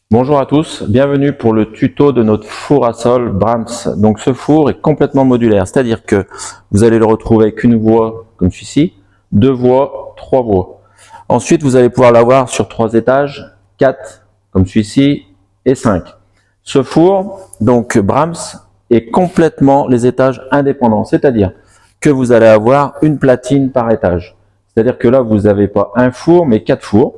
Bonjour à tous, bienvenue pour le tuto de notre four à sol Brams. Donc ce four est complètement modulaire, c'est-à-dire que vous allez le retrouver avec une voie comme celui-ci, deux voies, trois voies. Ensuite vous allez pouvoir l'avoir sur 3 étages, 4 comme celui-ci et 5. Ce four, donc Brams, est complètement les étages indépendants, c'est-à-dire que vous allez avoir une platine par étage. C'est-à-dire que là vous n'avez pas un four mais 4 fours.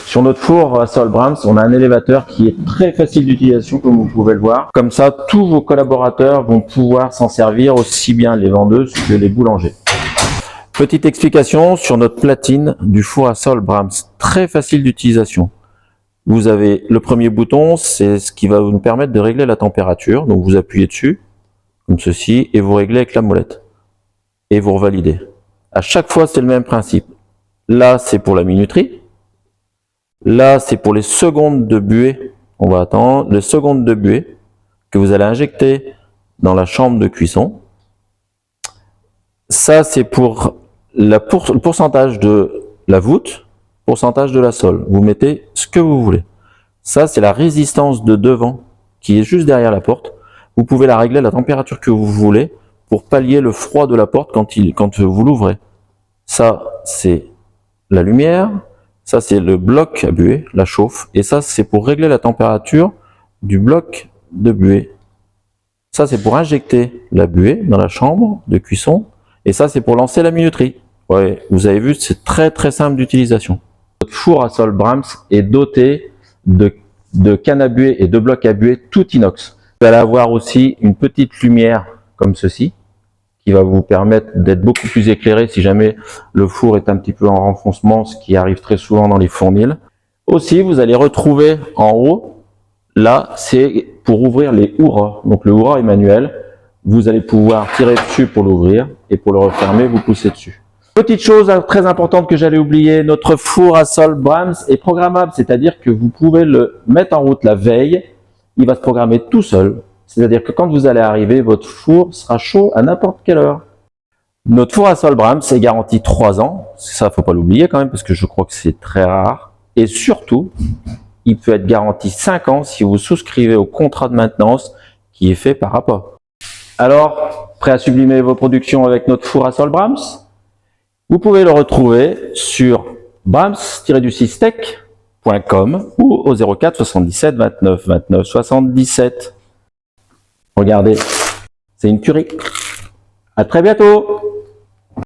Sur notre four à sol Brams, on a un élévateur qui est très facile d'utilisation, comme vous pouvez le voir. Comme ça, tous vos collaborateurs vont pouvoir s'en servir, aussi bien les vendeuses que les boulangers. Petite explication sur notre platine du four à sol Brams, très facile d'utilisation. Vous avez le premier bouton, c'est ce qui va nous permettre de régler la température. Donc vous appuyez dessus, comme ceci, et vous réglez avec la molette. Et vous revalidez. À chaque fois, c'est le même principe. Là, c'est pour la minuterie. Là, c'est pour les secondes de buée. On va attendre les secondes de buée que vous allez injecter dans la chambre de cuisson. Ça, c'est pour le pourcentage de la voûte, pourcentage de la sole. Vous mettez ce que vous voulez. Ça, c'est la résistance de devant qui est juste derrière la porte. Vous pouvez la régler à la température que vous voulez pour pallier le froid de la porte quand vous l'ouvrez. Ça, c'est la lumière. Ça, c'est le bloc à buée, la chauffe. Et ça, c'est pour régler la température du bloc de buée. Ça, c'est pour injecter la buée dans la chambre de cuisson. Et ça, c'est pour lancer la minuterie. Ouais, vous avez vu, c'est très simple d'utilisation. Notre four à sol Brams est doté de cannes à buée et de blocs à buée tout inox. Vous allez avoir aussi une petite lumière comme ceci, qui va vous permettre d'être beaucoup plus éclairé si jamais le four est un petit peu en renfoncement, ce qui arrive très souvent dans les fournils. Aussi, vous allez retrouver en haut, là, c'est pour ouvrir les hurrahs. Donc le hurrah est manuel, vous allez pouvoir tirer dessus pour l'ouvrir, et pour le refermer, vous poussez dessus. Petite chose très importante que j'allais oublier, notre four à sol Brams est programmable, c'est-à-dire que vous pouvez le mettre en route la veille, il va se programmer tout seul. C'est-à-dire que quand vous allez arriver, votre four sera chaud à n'importe quelle heure. Notre four à sol Brams est garanti 3 ans. Ça, faut pas l'oublier quand même, parce que je crois que c'est très rare. Et surtout, il peut être garanti 5 ans si vous souscrivez au contrat de maintenance qui est fait par APA. Alors, prêt à sublimer vos productions avec notre four à sol Brams? Vous pouvez le retrouver sur brams-tech.com ou au 04 77 29 29 77. Regardez, c'est une tuerie. À très bientôt!